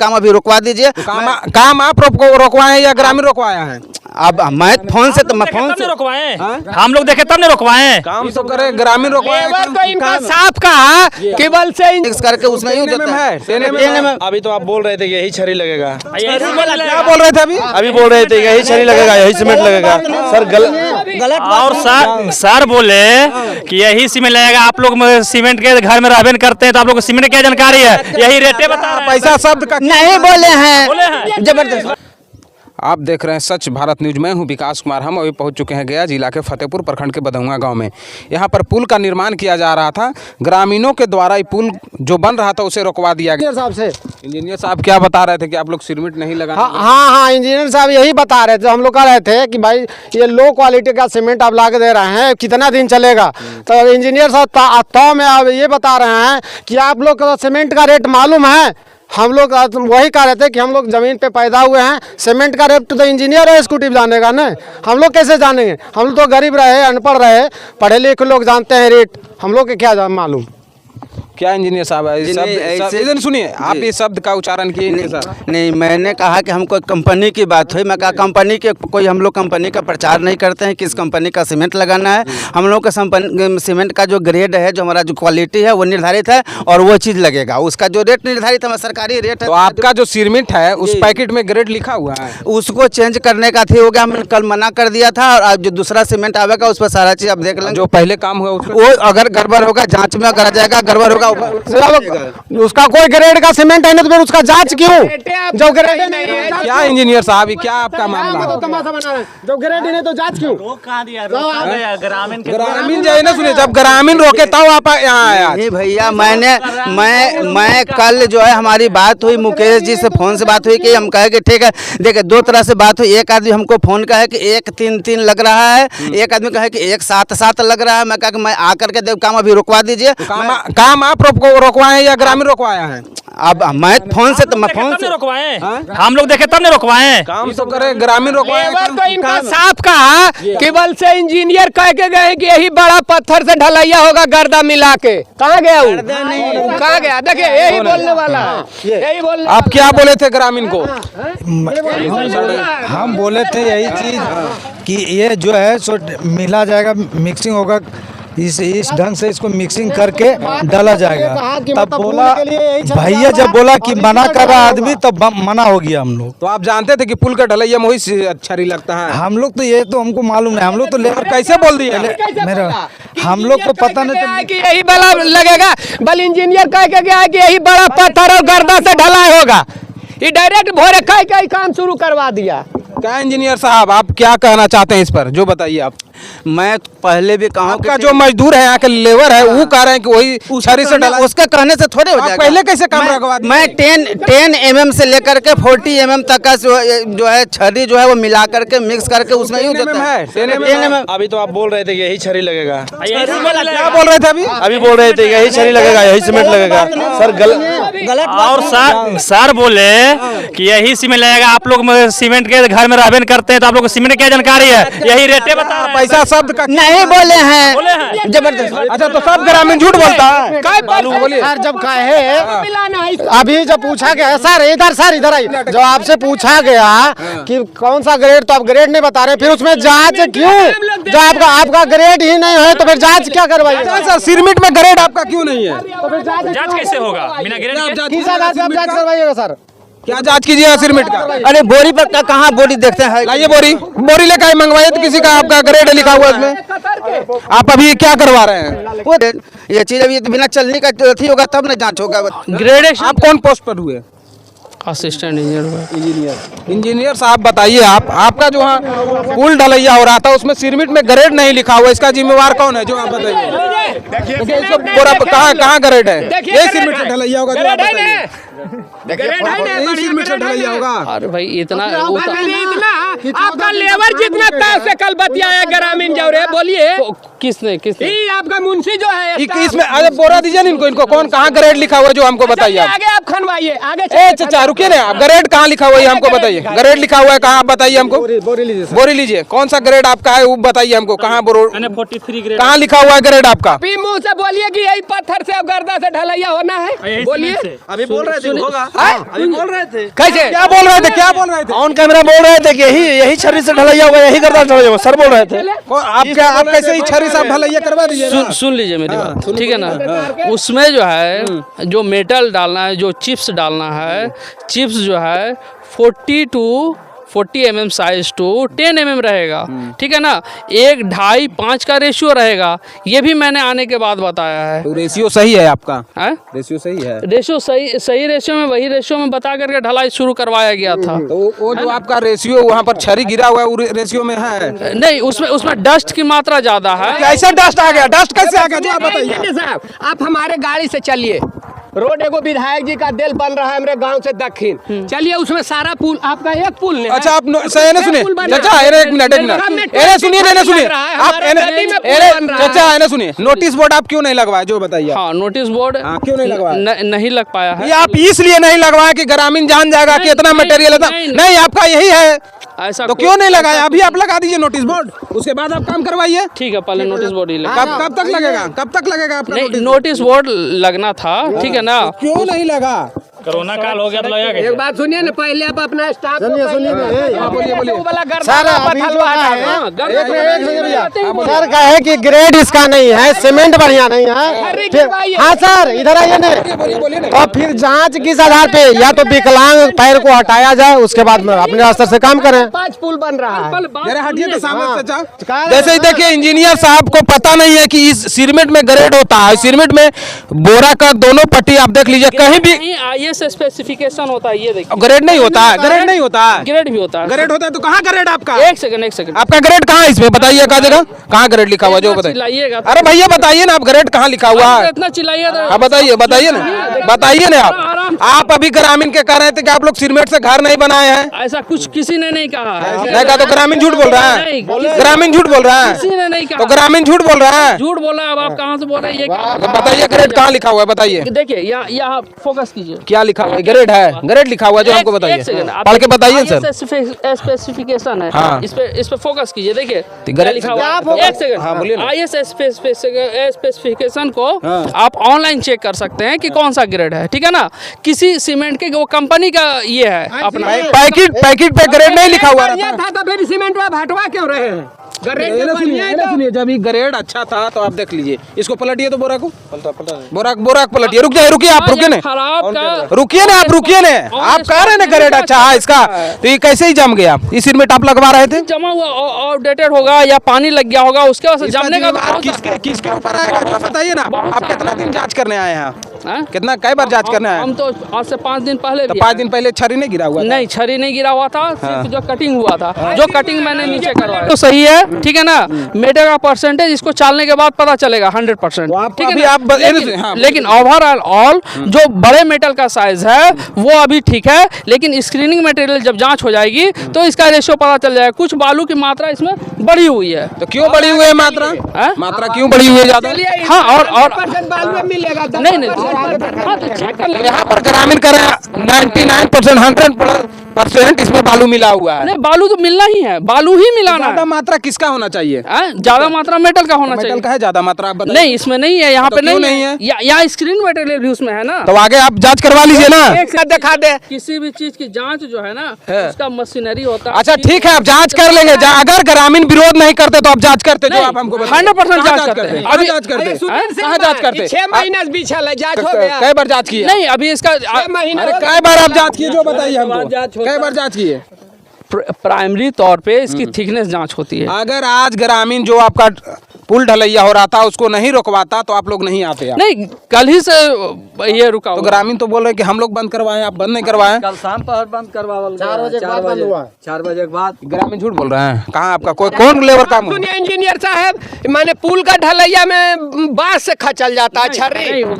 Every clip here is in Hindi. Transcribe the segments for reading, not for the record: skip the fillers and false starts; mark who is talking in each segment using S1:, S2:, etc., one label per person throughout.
S1: काम अभी रुकवा दीजिए।
S2: काम आप रोकवाए हैं या ग्रामीण रोकवाया है?
S1: अब मैं फोन से
S3: रोकवाए, हम लोग देखे तब नहीं रोकवाए।
S2: काम तो करे ग्रामीण रोकवाए।
S4: इनका साफ कहा केवल से
S1: मिक्स करके उसमें यूज होता है।
S5: अभी तो आप बोल रहे थे कि यही छड़ी लगेगा।
S2: क्या बोल रहे थे
S5: अभी बोल रहे थे यही छड़ी लगेगा, यही सीमेंट लगेगा। सर
S1: गलत
S3: और सर बोले कि यही सीमेंट लगेगा। आप लोग सीमेंट के घर में रहबे करते हैं तो आप लोग को सीमेंट की क्या जानकारी है? यही रेटे बता रहे हैं।
S2: पैसा शब्द का
S1: नहीं बोले हैं जबरदस्त।
S2: आप देख रहे हैं सच भारत न्यूज। मैं हूं विकास कुमार। हम अभी पहुंच चुके हैं गया जिला के फतेहपुर प्रखंड के बदहुआ गांव में। यहां पर पुल का निर्माण किया जा रहा था। ग्रामीणों के द्वारा ये पुल जो बन रहा था उसे रोकवा दिया गया। इंजीनियर साहब क्या बता रहे थे कि आप लोग सीमेंट नहीं लगा?
S4: हाँ, इंजीनियर साहब यही बता रहे थे। हम लोग कह रहे थे कि भाई ये लो क्वालिटी का सीमेंट आप ला के दे रहे हैं, कितना दिन चलेगा? तो इंजीनियर साहब तो में अब ये बता रहे हैं कि आप लोग को सीमेंट का रेट मालूम है। हम लोग वही कह रहे थे कि हम लोग ज़मीन पे पैदा हुए हैं, सीमेंट का रेट तो इंजीनियर है स्कूटी जानेगा ना, हम लोग कैसे जानेंगे? हम लोग तो गरीब रहे, अनपढ़ रहे, पढ़े लिखे लोग जानते हैं रेट, हम लोग के क्या मालूम?
S2: क्या इंजीनियर साहब सुनिए, आप ये शब्द का उच्चारण किए
S1: नहीं, मैंने कहा कि हमको कंपनी की बात हुई। मैं कहा कंपनी के कोई, हम लोग कंपनी का प्रचार नहीं करते हैं किस कंपनी का सीमेंट लगाना है। हम लोग का सीमेंट का जो ग्रेड है, जो हमारा जो क्वालिटी है वो निर्धारित है और वो चीज़ लगेगा। उसका जो रेट निर्धारित है सरकारी रेट है।
S2: तो आपका जो सीमेंट है उस पैकेट में ग्रेड लिखा हुआ है,
S1: उसको चेंज करने का हो गया। हमने कल मना कर दिया था और जो दूसरा सीमेंट आवेगा उस पर सारा चीज़ आप देख लें।
S2: जो पहले काम हुआ
S1: वो अगर गड़बड़ होगा जांच में अगर आ जाएगा, गड़बड़ होगा
S4: उसका कोई ग्रेड का सीमेंट है ना, तो फिर उसका जांच क्यों? जो ग्रेड नहीं है
S2: क्या इंजीनियर साहब, क्या आपका मामला?
S4: जो ग्रेड नहीं तो जांच क्यों?
S2: ग्रामीण जाए ना, सुनिए, जब ग्रामीण रोके तब आप यहाँ आया।
S1: नहीं भैया, मैं कल जो है हमारी बात हुई मुकेश जी से, फोन से बात हुई कि हम कहे कि ठीक है। देखिए, दो तरह से बात हुई। एक आदमी हमको फोन कहे कि 1-3-3 लग रहा है, एक आदमी कहे कि 1-7-7 लग रहा है। मैं कहा कि मैं आकर के काम अभी रुकवा दीजिए।
S2: काम आप रोकवाए हैं या ग्रामीण रोकवाया है?
S1: अब मैं फोन से
S3: रोकवाए, हम लोग देखे तब नहीं रोकवाए।
S2: काम तो करे ग्रामीण रोकवाए।
S4: तो इनका साफ कहा केवल से इंजीनियर कह के गए कि यही बड़ा पत्थर से ढलैया होगा गर्दा मिला के। कहाँ गया वो? कहाँ गया? देखिए यही बोलने वाला, यही बोलने।
S2: आप क्या बोले थे ग्रामीण को?
S6: हम बोले थे यही चीज कि ये जो है सो मिला जाएगा, मिक्सिंग होगा, इस ढंग से इसको मिक्सिंग करके डाला जाएगा। तब बोला भैया, जब बोला कि मना कर रहा आदमी तब मना हो गया हम लोग।
S2: तो आप जानते थे कि पुल का ढलैया में वही अच्छा नहीं लगता है?
S6: हम लोग तो ये तो हमको मालूम नहीं, हम लोग तो लेबर
S2: कैसे बोल दिए
S6: मेरा, हम लोग को पता नहीं था
S4: कि यही बड़ा लगेगा। बल इंजीनियर कह के गया कि यही बड़ा पत्थर और गर्दा से ढलाई होगा। ये डायरेक्ट भोरे कह के काम शुरू करवा दिया।
S2: क्या इंजीनियर साहब, आप क्या कहना चाहते हैं इस पर, जो बताइए आप।
S1: मैं पहले भी कहूँ
S2: आपका जो मजदूर है, यहाँ के लेबर है, वो कह रहे हैं कि वही छड़ी से डाला।
S1: उसके कहने से थोड़े हो जाएगा।
S2: पहले कैसे काम रखवा दिए?
S1: मैं 10 mm से लेकर के 40 mm तक का जो है छड़ी जो है वो मिला करके मिक्स करके उसमें यूज होता है।
S5: 10 mm। अभी तो आप बोल रहे थे कि यही छड़ी लगेगा।
S2: क्या बोल रहे थे
S5: अभी बोल रहे थे यही छड़ी लगेगा, यही सीमेंट लगेगा। सर
S1: गलत।
S3: और सर बोले कि यही सीमेंट लगेगा। आप लोग सीमेंट के घर में रहबे करते हैं तो आप लोग को सीमेंट की क्या जानकारी है? यही रेटे बता रहे हैं।
S2: पैसा शब्द का
S1: नहीं बोले हैं जबरदस्त।
S2: अच्छा, तो सब ग्रामीण झूठ बोलता है?
S4: सर जब कहे अभी जब पूछा गया, सर इधर आइए, जब आपसे पूछा गया कि कौन सा ग्रेड, तो आप ग्रेड नहीं बता रहे, फिर उसमें जांच क्यों? जब आपका ग्रेड ही नहीं है तो फिर जांच क्या करवाइए?
S2: सीमेंट में ग्रेड आपका क्यों नहीं है?
S4: तो फिर
S3: जांच कैसे होगा बिना ग्रेड के?
S4: जांच करवाइएगा सर।
S2: क्या जांच कीजिएगा सीमेंट का?
S1: अरे बोरी पर कहाँ बोरी देखते हैं?
S2: लाइए बोरी लेकर मंगवाइए। तो किसी का आपका ग्रेड लिखा हुआ इसमें, आप अभी क्या करवा रहे हैं?
S1: वो ये चीज अभी बिना चलने का अथी होगा तब ना जांच होगा।
S2: ग्रेड आप कौन पोस्ट पर हुए?
S4: असिस्टेंट
S2: इंजीनियर साहब बताइए, आपका जो पुल ढलैया हो रहा था उसमें सीमेंट में ग्रेड नहीं लिखा हुआ, इसका जिम्मेवार कौन है? जो आप बताइए, कहाँ ग्रेड है? ये सीमेंट से ढलैया होगा,
S4: अरे भाई इतना आपका लेबर जितना था उससे कल बतियाया ग्रामीण जौरे। बोलिए किसने आपका मुंशी जो है
S2: इसमें? अरे बोरा दीजिए इनको कौन कहाँ ग्रेड लिखा हुआ है जो हमको बताइए।
S4: आगे आप खनवाइए, आगे
S2: चाचा रुकिए ना, आप ग्रेड कहाँ लिखा हुआ है हमको बताइए, ग्रेड लिखा हुआ है कहाँ आप बताइए हमको। बोरी लीजिए, कौन सा ग्रेड आपका है वो बताइए हमको, कहाँ
S3: 43 ग्रेड
S2: कहाँ लिखा हुआ है ग्रेड आपका।
S7: अभी मुंह से बोलिए कि यही पत्थर से अब गर्दा से ढलैया होना है, बोलिए।
S5: अभी बोल रहे थे होगा, अभी बोल रहे थे
S7: कैसे
S2: क्या बोल रहे थे, क्या बोल रहे थे?
S5: ऑन कैमरा बोल रहे थे कि यही छर्री से ढलैया होगा, यही गर्दा ढलैया होगा, सर बोल रहे थे।
S2: आप कैसे ही छरी साहब ढलैया करवा दीजिए।
S8: सुन लीजिए मेरी बात, ठीक है ना। उसमें जो है जो मेटल डालना है, जो चिप्स डालना है, चिप्स जो है 40 mm साइज टू 10 mm रहेगा, ठीक है ना। 1, 2.5, 5 का रेशियो रहेगा, ये भी मैंने आने के बाद बताया है।
S2: तो रेशियो सही है आपका,
S8: हैं?
S2: रेशियो सही है।
S8: रेशियो सही रेशियो में, वही रेशियो में बता करके ढलाई शुरू करवाया गया था।
S2: तो वो जो आपका रेशियो वहाँ पर छरी गिरा हुआ है वो रेशियो में है
S8: नहीं, उसमें डस्ट की मात्रा ज्यादा है।
S2: कैसे डस्ट आ गया, डस्ट कैसे आ गया जो आप बताइए।
S7: इंजीनियर साहब, आप हमारे गाड़ी से चलिए, रोड एगो विधायक जी का दिल बन रहा है हमारे गांव से दक्षिण, चलिए उसमें सारा पुल आपका एक पुल नहीं है।
S2: अच्छा आप सही ना सुनिए चाचा, एक मिनट सुनिए आप चाचा सुनिए, नोटिस बोर्ड आप क्यों नहीं लगवाए जो बताइए।
S8: हाँ, नोटिस बोर्ड
S2: क्यों नहीं लगवाया?
S8: नहीं लग पाया है।
S2: ये आप इसलिए नहीं लगवाया कि ग्रामीण जान जाएगा कि इतना मटेरियल है, नहीं आपका यही है
S8: ऐसा
S2: तो क्यों नहीं लगाया। अभी आप लगा दीजिए नोटिस बोर्ड, उसके बाद आप काम करवाइए।
S8: ठीक है, पहले नोटिस बोर्ड ही
S2: कब तक लगेगा, कब तक लगेगा आपका
S8: नहीं, नोटिस बोर्ड लगना था, ठीक है ना।
S2: क्यों नहीं लगा?
S3: कोरोना काल हो गया तो लगेगा
S7: एक बात सुनिए ना, पहले आप अपना स्टाफ
S2: बोलिए
S4: सर कहे कि ग्रेड इसका नहीं है, सीमेंट बढ़िया नहीं है। फिर हाँ सर इधर आइए ना, और फिर जांच किस आधार पे, या तो विकलांग पैर को हटाया जाए, उसके बाद में अपने स्तर से काम करें।
S7: 5 पुल बन रहा है।
S2: जरा हटिए तो सामने चाचा। जैसे ही देखिए इंजीनियर साहब को पता नहीं है कि इस सीमेंट में ग्रेड होता है, सीमेंट में बोरा का दोनों पट्टी आप देख लीजिए कहीं भी
S8: IS स्पेसिफिकेशन होता है, ये देखिए।
S2: ग्रेड नहीं होता है, ग्रेड नहीं होता है,
S8: ग्रेड भी होता है।
S2: ग्रेड होता है तो कहाँ ग्रेड आपका?
S8: एक सेकंड
S2: आपका ग्रेड कहाँ है इसमें बताइए, कहाँ जगह कहाँ ग्रेड लिखा हुआ जो बताइए।
S8: चिल्लाइएगा।
S2: अरे भैया बताइए ना, आप ग्रेड कहाँ लिखा हुआ है?
S8: इतना चिल्लाइए तो।
S2: हाँ बताइए ना आप अभी ग्रामीण के कह रहे थे कि आप लोग सीमेंट से घर नहीं बनाए हैं।
S8: ऐसा कुछ किसी ने नहीं कहा है।
S2: नहीं कहा तो ग्रामीण झूठ बोल रहा है, ग्रामीण झूठ बोल रहा है,
S8: किसी ने नहीं
S2: तो
S8: कहा।
S2: ग्रामीण झूठ बोल रहा है।
S8: झूठ बोल रहा है, अब आप कहाँ से बोल रहे हैं? ये
S2: बताइए ग्रेड कहाँ लिखा हुआ है बताइए।
S8: देखिए, यहाँ फोकस कीजिए।
S2: क्या लिखा हुआ है? ग्रेड है, ग्रेड लिखा हुआ है जो हमको बताइए, पढ़ के बताइए सर।
S8: स्पेसिफिकेशन है,
S2: हाँ।
S8: इस पे फोकस कीजिए। देखिए
S2: ग्रेड
S8: लिखा हुआ है। एक सेकंड,
S2: हाँ बोलिए ना।
S8: IS स्पेसिफिकेशन को आप ऑनलाइन चेक कर सकते हैं कि कौन सा ग्रेड है, ठीक है ना। किसी सीमेंट के वो कंपनी का ये है अपना
S2: पैकेट पे ग्रेड नहीं लिखा हुआ
S7: बढ़िया था तो फिर सीमेंट में हटवा क्यों रहे हैं?
S2: सुनिए, जब ये ग्रेड अच्छा था तो आप देख लीजिए, इसको पलटिए तो बोरा को बोरा पलटिए। रुकिए आप, रुकिए ना,
S8: खराब का
S2: रुकिए ना आप, रुकिए ना। आप कह रहे हैं ना ग्रेड अच्छा है इसका, तो ये कैसे ही जम गया? इस सीमेंट आप लगवा रहे थे,
S8: जमा हुआ आउटडेटेड होगा या पानी लग गया होगा, उसके वजह से जमने का।
S2: किसके ऊपर आएगा बताइए ना। आप कितना दिन जांच करने आए हैं? कितना कई बार जांच करने आए?
S8: हम तो आज से 5 दिन पहले
S2: तो 5 दिन पहले छरी नहीं गिरा हुआ?
S8: नहीं, छरी नहीं गिरा हुआ था, सिर्फ जो कटिंग हुआ था, जो कटिंग मैंने नीचे करवाया तो सही है, ठीक है ना। मेटल का परसेंटेज इसको चालने के बाद पता चलेगा 100%, ठीक है ना। लेकिन ओवरऑल जो बड़े मेटल का साइज है वो अभी ठीक है, लेकिन स्क्रीनिंग मटेरियल जब जांच हो जाएगी तो इसका रेशियो पता चल जाएगा। कुछ बालू की मात्रा इसमें बढ़ी हुई है।
S2: तो क्यों बढ़ी हुई है मात्रा क्यों बढ़ी हुई है ज्यादा?
S8: हाँ, और
S7: बालू मिलेगा
S8: नहीं हाँ, तो चेक कर लेंगे।
S2: यहाँ पर ग्रामीण का 99% 100% इसमें बालू मिला हुआ है।
S8: नहीं, बालू तो मिलना ही है, बालू ही मिलाना है।
S2: ज्यादा मात्रा किसका होना चाहिए?
S8: ज्यादा मात्रा मेटल का होना चाहिए।
S2: मेटल का है ज्यादा मात्रा, आप बताइए।
S8: नहीं, इसमें नहीं है, यहाँ
S2: तो
S8: पे
S2: क्यों
S8: नहीं
S2: है?
S8: यहाँ स्क्रीन मटेरियल भी उसमें है ना।
S2: तो आगे आप जांच करवा लीजिए ना।
S7: एक साथ दिखा दे।
S8: किसी भी चीज की जांच जो है ना, उसका मशीनरी होता है।
S2: अच्छा ठीक है, आप जांच कर लेंगे। अगर ग्रामीण विरोध नहीं करते तो आप जांच करते जो आप हमको
S8: 100% जांच करते हैं।
S2: अभी जांच करते, कहाँ जांच करते?
S7: 6 महीना से पीछे है, जांच हो गया।
S2: कई बार जांच की?
S8: नहीं, अभी इसका
S2: अरे कई बार आप जांच किए जो बताइए हमको, कई बार जांच किए?
S8: प्राइमरी तौर पे इसकी थिकनेस जांच होती है।
S2: अगर आज ग्रामीण जो आपका पुल ढलैया हो रहा था उसको नहीं रुकवाता तो आप लोग नहीं आते आप।
S8: नहीं, कल ही से ये रुका
S2: तो ग्रामीण तो बोल रहे हैं कि हम लोग बंद करवाएं, आप बंद नहीं करवाएं।
S5: कल शाम पर बंद करवा 4 बजे के बाद।
S2: ग्रामीण झूठ बोल रहे हैं। कहाँ आपका कौन लेबर काम है?
S7: सुनिए इंजीनियर साहब, मैंने पुल का ढलैया में बांस से खचल जाता है छर्री।
S8: वो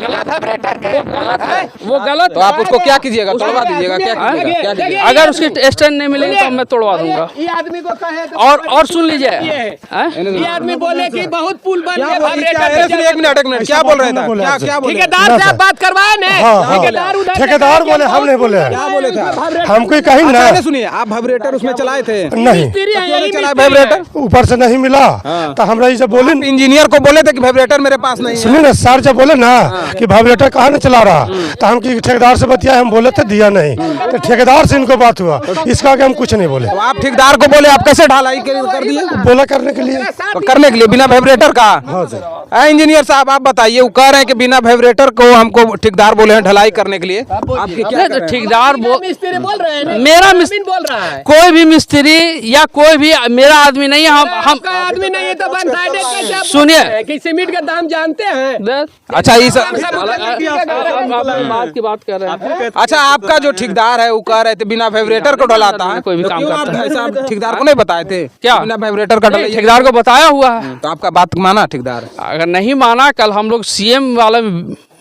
S8: गलत।
S2: तो आप उसको क्या कीजिएगा, तोड़वा दीजिएगा? क्या कीजिएगा?
S8: अगर उसकी स्टैंड नहीं मिलेगी तो मैं तोड़वा दूंगा।
S7: ये आदमी को कहे
S8: और सुन लीजिए,
S7: ये आदमी बोले कि बहुत पुल बन गए
S2: एक मिनट क्या बोल रहे थे क्या बोले
S7: ठेकेदार से आप बात करवाए ना ठेकेदार उधर
S9: ठेकेदार बोले, हम नहीं बोले।
S2: क्या बोले थे
S9: हमको कहीं ना,
S2: पहले सुनिए, आप वाइब्रेटर उसमें चलाए थे?
S9: नहीं,
S2: चलाए वाइब्रेटर
S9: ऊपर से नहीं मिला तो हमरा ये जब बोले,
S2: इंजीनियर को बोले थे कि वाइब्रेटर मेरे पास नहीं है।
S9: सुनिए ना सर, जब बोले ना कि वाइब्रेटर कहाँ न चला रहा, तो हम कि ठेकेदार से बतिया, हम बोले थे दिया नहीं, तो ठेकेदार से इनको बात हुआ, इसका आगे हम कुछ नहीं बोले।
S2: तो आप ठेकेदार को बोले, आप कैसे ढलाई कर दिए?
S9: बोला करने के लिए,
S2: तो करने के लिए बिना वाइब्रेटर का? इंजीनियर साहब आप बताइए, वो कह रहे हैं कि बिना वाइब्रेटर को हमको ठेकेदार बोले हैं ढलाई करने के लिए। आपके क्या
S8: ठेकेदार
S7: मिस्त्री बोल रहे हैं,
S8: मेरा
S7: बोल रहा है,
S8: कोई भी मिस्त्री या कोई भी मेरा आदमी नहीं है। हम
S7: आदमी नहीं है तो वन साइडेड कैसे आप
S8: सुनिए
S7: कि सीमेंट का दाम जानते हैं?
S2: अच्छा ये सब
S8: बात की बात कर रहे हैं।
S2: अच्छा, आपका जो ठेकेदार है वो कह रहे थे बिना वाइब्रेटर को डलाता है,
S8: कोई भी काम करता है।
S2: ऐसा आप ठेकेदार को नहीं बताए थे
S8: क्या?
S2: बिना वाइब्रेटर का डलाइए?
S8: ठेकेदार को बताया हुआ है।
S2: तो आपका बात माना ठेकेदार?
S8: अगर नहीं माना, कल हम लोग सीएम वाले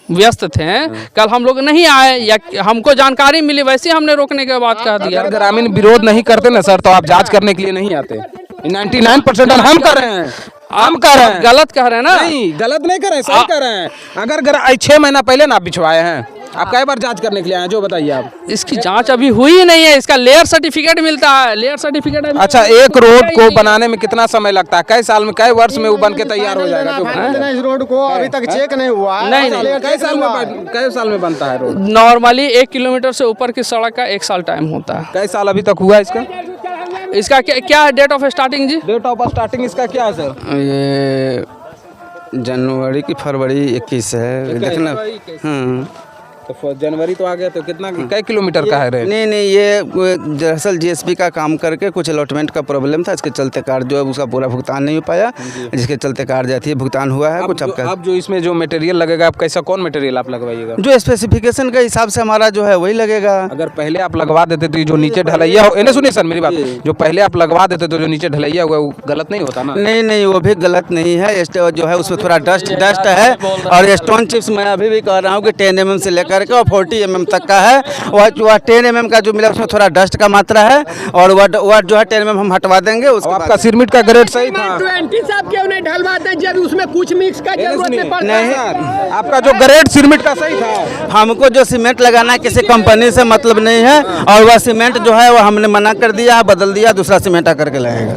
S8: व्यस्त थे, कल हम लोग नहीं आए या हमको जानकारी मिली, वैसे हमने रोकने के बाद कह दिया।
S2: अगर ग्रामीण विरोध नहीं करते ना सर, तो आप जांच करने के लिए नहीं आते। 99% हम कर रहे हैं, हम कर रहे हैं।
S8: गलत कह रहे हैं ना?
S2: नहीं, गलत नहीं कर रहे हैं, सही कर रहे हैं। अगर 6 महीना पहले ना बिछवाए हैं, आप कई बार जांच करने के लिए आए, जो बताइए आप।
S8: इसकी जांच अभी हुई ही नहीं है, इसका लेयर सर्टिफिकेट मिलता है, लेयर सर्टिफिकेट।
S2: अच्छा, एक रोड को बनाने में कितना समय लगता है? कई साल में, कई वर्ष में वो बन के तैयार हो जाएगा?
S4: इस रोड को अभी तक चेक नहीं हुआ है।
S8: नहीं,
S2: कई साल में बनता है रोड?
S8: नॉर्मली 1 किलोमीटर से ऊपर की सड़क का 1 साल टाइम होता है।
S2: कई साल अभी तक हुआ इसका?
S8: इसका क्या है डेट ऑफ स्टार्टिंग जी?
S2: डेट ऑफ स्टार्टिंग इसका क्या है सर?
S1: ये जनवरी की फरवरी 21 है, देखना।
S2: तो जनवरी तो आ गया, तो कितना कई किलोमीटर का है?
S1: नहीं, ये दरअसल जीएसपी का काम करके कुछ अलॉटमेंट का प्रॉब्लम था, इसके चलते कार्ड जो है उसका पूरा भुगतान नहीं हो पाया, जिसके चलते कार्ड जाती है भुगतान हुआ है कुछ।
S2: अब जो इसमें जो मटेरियल लगेगा, आप कैसा कौन मटेरियल आप लगवाइएगा?
S1: जो स्पेसिफिकेशन के हिसाब से हमारा जो है वही लगेगा।
S2: अगर पहले आप लगवा देते तो जो नीचे ढलैया हो, इन्हें सुनिए सर मेरी बात, जो पहले आप लगवा देते तो जो नीचे ढलैया हुआ वो गलत नहीं होता ना?
S1: नहीं, वो भी गलत नहीं है। जो है उसमें थोड़ा डस्ट है, और स्टोन चिप्स मैं अभी भी कह रहा हूँ कि 10 mm से लेकर के और 40 mm तक का है। वह 10 mm का जो मिला उसमें थोड़ा डस्ट का मात्रा है, और वह जो है 10 mm हम हटवा देंगे। उसके
S2: आपका सिरमिट का ग्रेड सही था?
S7: 20 साहब क्यों नहीं ढलवाते जब उसमें कुछ मिक्स का जरूरत नहीं पड़ता है?
S2: आपका जो ग्रेड सिरमिट का सही था?
S1: हमको जो सीमेंट लगाना है किसी कंपनी से मतलब नहीं है, और वह सीमेंट जो है वो हमने मना कर दिया, बदल दिया, दूसरा सीमेंट आकर के लगेगा।